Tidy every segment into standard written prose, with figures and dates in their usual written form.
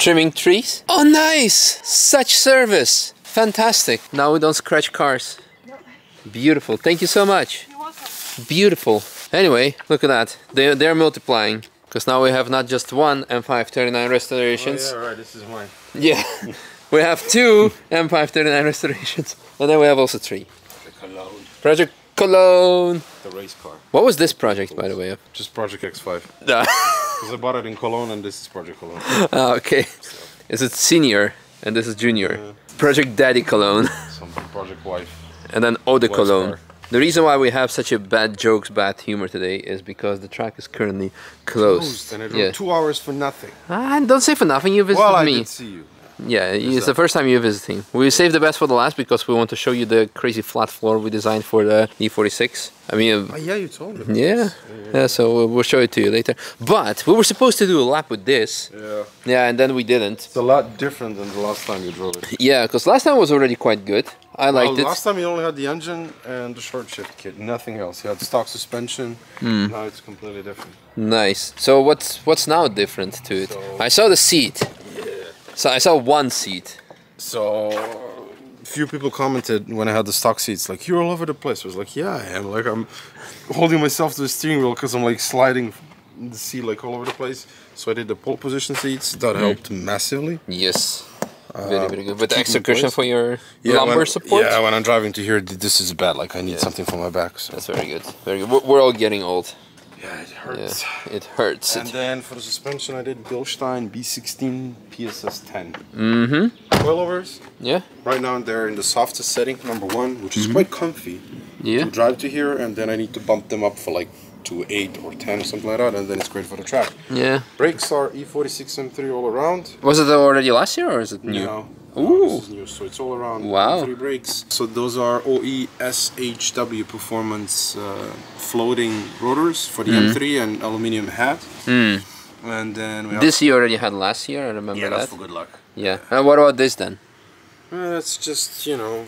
Trimming trees? Oh, nice! Such service! Fantastic. Now we don't scratch cars. No. Beautiful. Thank you so much. You're welcome. Beautiful. Anyway, look at that. They're multiplying. Because now we have not just one M539 restorations. Oh, yeah, right. This is mine. Yeah. We have 2 M539 restorations. And then we have also 3. The Cologne. Project Cologne. The race car. What was this project, by the way? Just Project X5. Ah. Because I bought it in Cologne and this is Project Cologne. Ah, okay. Is it senior and this is junior? Project Daddy Cologne. Some Project Wife. And then Eau de Wife's Cologne. car. The reason why we have such a bad jokes, bad humor today is because the track is currently closed. And it drove 2 hours for nothing. Ah, don't say for nothing, you visited Well, I me. did see you. Yeah, it's the first time you're visiting. We saved the best for the last because we want to show you the crazy flat floor we designed for the E36. I mean, Oh, yeah, you told me. yeah, so we'll show it to you later. But we were supposed to do a lap with this. Yeah. Yeah, and then we didn't. It's a lot different than the last time you drove it. Yeah, because last time was already quite good. I liked it. Last time you only had the engine and the short shift kit, nothing else. You had stock suspension. Now it's completely different. Nice. So what's now different to it? I saw the seat. Yeah. So I saw one seat. So few people commented when I had the stock seats, like, you're all over the place. I was like, yeah, I am. Like, I'm holding myself to the steering wheel because I'm like sliding the seat like all over the place. So I did the pole position seats. That helped massively. Yes. Very, very good. With the extra cushion for your Yeah, lumbar support? Yeah, when I'm driving to here, this is bad. Like, I need something for my back. So. That's very good. Very good. We're all getting old. Yeah, it hurts. Yeah, it hurts. And then for the suspension, I did Bilstein B16 PSS 10. Mm-hmm. Coilovers. Yeah. Right now they're in the softest setting, number 1, which is quite comfy Yeah. to drive to here, and then I need to bump them up for like to 8 or 10 or something like that, and then it's great for the track. Yeah. Brakes are E46 M3 all around. Was it already last year or is it new? No. Ooh. This is new, so it's all around. Wow. M3 brakes. So those are OE SHW Performance floating rotors for the M3 and aluminium hat. And then we have This you already had last year, I remember yeah, that. that's for good luck. Yeah. And what about this then? That's just, you know,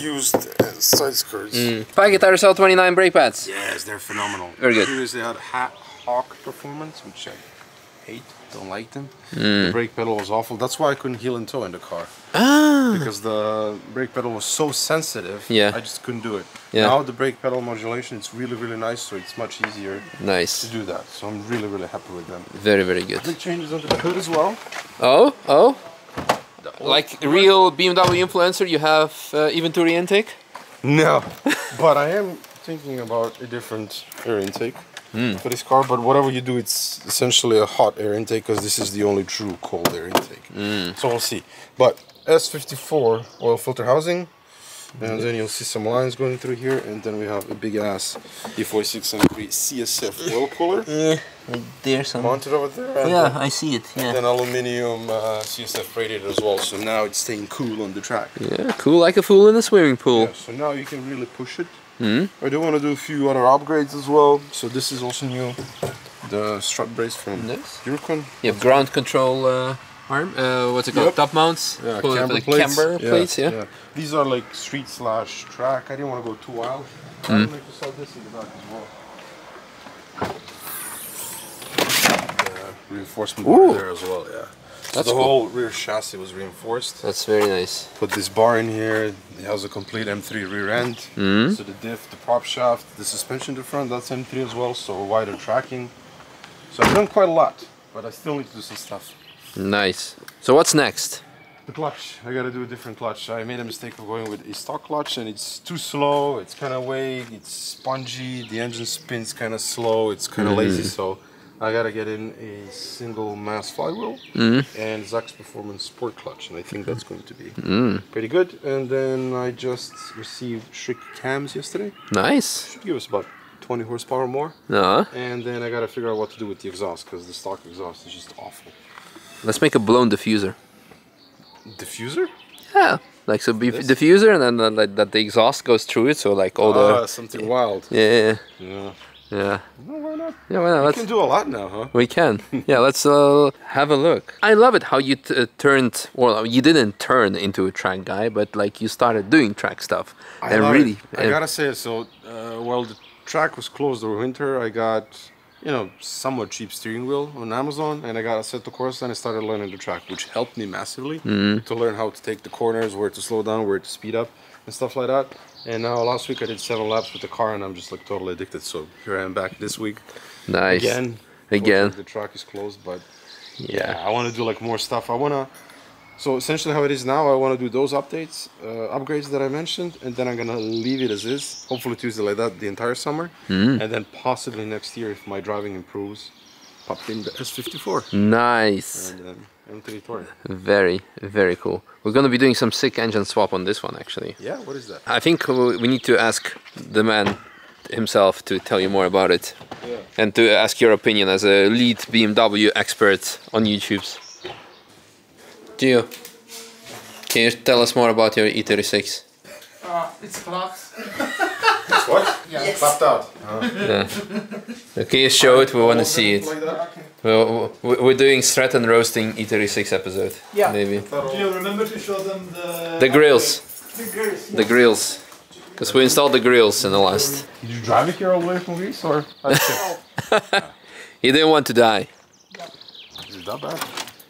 used side skirts. Pie Guitar SL29 brake pads. Yes, they're phenomenal. Very good. Previously I had Hawk Performance, which I hate, don't like them. The brake pedal was awful. That's why I couldn't heel and toe in the car. Ah. Because the brake pedal was so sensitive, Yeah. I just couldn't do it. Yeah. Now the brake pedal modulation, it's really, really nice, so it's much easier to Nice. do that. So I'm really, really happy with them. Very, very good. Big changes under the hood as well. Oh, oh. Like real BMW influencer, you have even to intake? No, but I am thinking about a different air intake for this car. But whatever you do, it's essentially a hot air intake because this is the only true cold air intake. So we'll see. But S54 oil filter housing, and then you'll see some lines going through here, and then we have a big ass E46 M3 CSF oil cooler Yeah, there's some. mounted over there. And Yeah, I see it. Yeah. then aluminium CSF radiator as well. So now it's staying cool on the track. Yeah, cool like a fool in a swimming pool. Yeah, so now you can really push it. I do want to do a few other upgrades as well. So this is also new. The strut brace from Nice. Vulcan. You have ground control arm. What's it called? Yep. Top mounts. Yeah, Call it camber like plates. camber plates. Yeah. These are like street / track. I didn't want to go too wild. I would like to sell this in the back as well. The reinforcement bar there as well. Yeah. So That's the cool. whole rear chassis was reinforced. That's very nice. Put this bar in here. It has a complete M3 rear end. So the diff, the prop shaft, the suspension in the front, that's M3 as well. So wider tracking. So I've done quite a lot, but I still need to do some stuff. Nice. So what's next? The clutch. I gotta do a different clutch. I made a mistake of going with a stock clutch and it's too slow. It's kind of vague. It's spongy. The engine spins kind of slow. It's kind of lazy. So I gotta get in a single mass flywheel and Zax Performance Sport clutch, and I think that's going to be pretty good. And then I just received Schrick cams yesterday. Nice. Should give us about 20 horsepower more. And then I gotta figure out what to do with the exhaust because the stock exhaust is just awful. Let's make a blown diffuser. Diffuser? Yeah. Like so, diffuser, and then like that the exhaust goes through it. So like all the something wild. yeah. Yeah. Yeah. No, why not? Yeah. Well, We can do a lot now, huh? we can. Yeah. Let's have a look. I love it how you turned. Well, you didn't turn into a track guy, but like you started doing track stuff. I gotta say, so while the track was closed over winter, I got you know, somewhat cheap steering wheel on Amazon, and I got Assetto Corsa and I started learning the track, which helped me massively to learn how to take the corners, where to slow down, where to speed up, and stuff like that. And now last week I did 7 laps with the car, and I'm just like totally addicted. So here I am back this week. Nice. Again. The track is closed, but yeah, I want to do like more stuff. So essentially how it is now, I want to do those updates, upgrades that I mentioned, and then I'm going to leave it as is, hopefully Tuesday like that the entire summer, and then possibly next year, if my driving improves, pop in the S54. Nice. And M3 Very, very cool. We're going to be doing some sick engine swap on this one, actually. Yeah, what is that? I think we need to ask the man himself to tell you more about it. Yeah. And to ask your opinion as a lead BMW expert on YouTube's. Gio, can you tell us more about your E36? It's clapped. It's what? Yeah. Yes. Clapped out. Yeah. Can you show it? We want to see it. Like that? We're doing Stratton roasting E36 episode. Yeah. Maybe. Gio, remember to show them The grills. The grills. Yeah. The grills. Because we installed the grills in the last. Did you drive it here all the way from Greece, or? He didn't want to die. Is it that bad?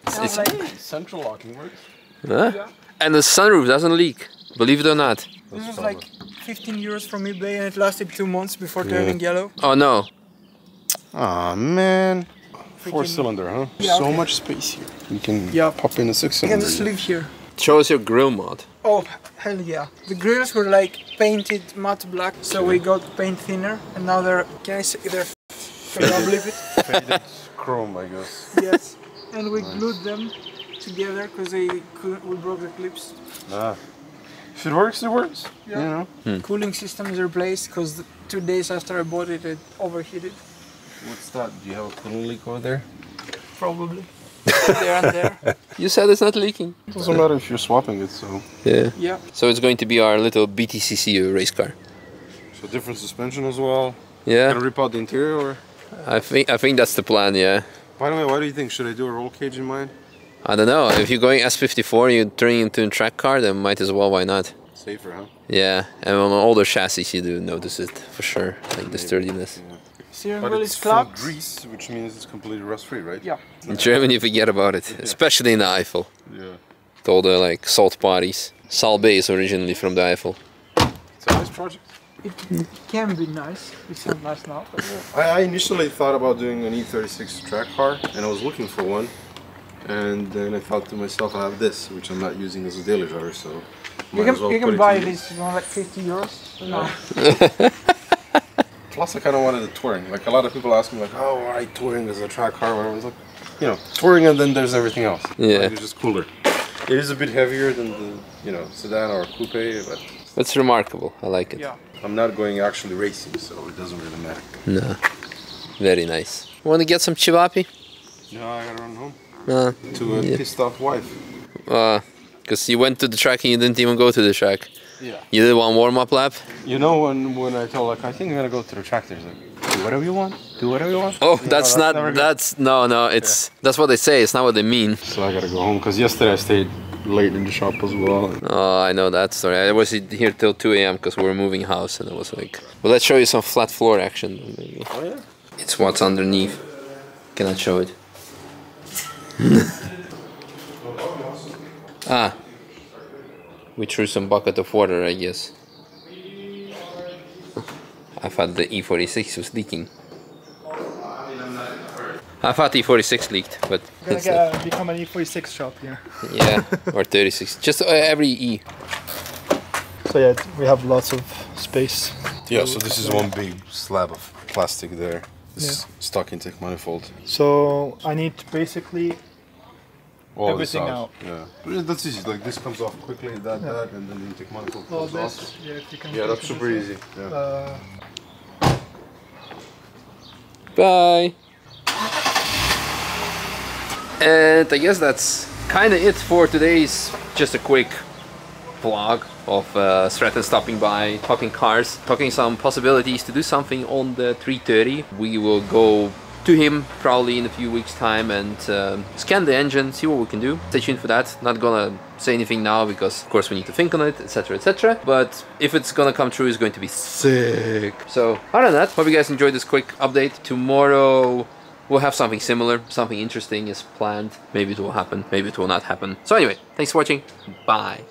It's, Central locking works. huh? And the sunroof doesn't leak, believe it or not. This was like 15 euros from eBay and it lasted 2 months before turning yellow. Oh no. Aw, man. 4-cylinder, huh? Yeah, So okay. much space here. We can Yeah. pop in a You can 6-cylinder. just live here. Show us your grill mod. Oh, hell yeah. The grills were like painted matte black, so we got paint thinner and now they're, can I say, they're, can I believe it? Faded chrome, I guess. Yes. And we glued them together because we broke the clips. Ah. If it works, it works. Yeah. You know? Cooling system is replaced because 2 days after I bought it, it overheated. What's that? Do you have a cooling leak over there? Probably. There and there. You said it's not leaking. Doesn't matter if you're swapping it, so. Yeah. Yeah. So it's going to be our little BTCC race car. So different suspension as well. Yeah. Gonna rip out the interior, or? I think that's the plan. Yeah. By the way, what do you think? Should I do a roll cage in mine? I don't know. If you're going S54, you're turning into a track car, then might as well. Why not? Safer, huh? Yeah. And on older chassis, you do notice it for sure, like the sturdiness. Yeah. Steering But wheel it's is full clapped. grease, which means it's completely rust-free, right? Yeah. In Germany, forget about it, especially in the Eifel. Yeah. With all the like salt parties. Salbe is originally from the Eifel. It's a nice project. It can be nice. It's not nice now. But I initially thought about doing an E36 track car, and I was looking for one. And then I thought to myself, I have this, which I'm not using as a daily driver, so you might as well can put it buy to use. this for like 50 euros. No. Plus, I kind of wanted a touring. Like, a lot of people ask me, like, oh, why touring as a track car? Whatever. I was like, you know, touring, and then there's everything else. Yeah. Like, it's just cooler. It is a bit heavier than the, you know, sedan or coupe, but It's remarkable. I like it. Yeah. I'm not going actually racing, so it doesn't really matter. No. Very nice. Want to get some chivapi? No, I gotta run home No. to a pissed off wife. Because you went to the track and you didn't even go to the track. Yeah. You did one warm-up lap. You know, when I told, like, I think I'm gonna go to the track, there's like, do whatever you want, do whatever you want. Oh, You know, that's never not. good. That's no. It's that's what they say. It's not what they mean. So I gotta go home, because yesterday I stayed late in the shop as well. Oh, I know that story. I was here till 2 a.m. because we were moving house, and it was like. Well, let's show you some flat floor action. Maybe. Oh, yeah? It's what's underneath. Cannot show it. Ah. We threw some bucket of water, I guess. I thought the E46 was leaking. I thought E46 leaked, but We're it's not. gonna become an E46 shop here. Yeah, or 36. Just every E. So yeah, we have lots of space. Yeah, so this is one big slab of plastic there. This stock intake manifold. So I need to basically All everything this out. Yeah. But that's easy. Like, this comes off quickly, that, and then the intake manifold all comes this. off. Yeah, if you can Yeah, that's take super this easy. Yeah. out. Bye. And I guess that's kind of it for today's just a quick vlog of Stratton stopping by, talking cars, talking some possibilities to do something on the 330. We will go to him probably in a few weeks time and scan the engine, see what we can do. Stay tuned for that. Not gonna say anything now because of course we need to think on it, etc, etc, but if it's gonna come true, it's going to be sick. So other than that, hope you guys enjoyed this quick update. Tomorrow we'll have something similar, something interesting is planned. Maybe it will happen, maybe it will not happen. So anyway, thanks for watching, bye.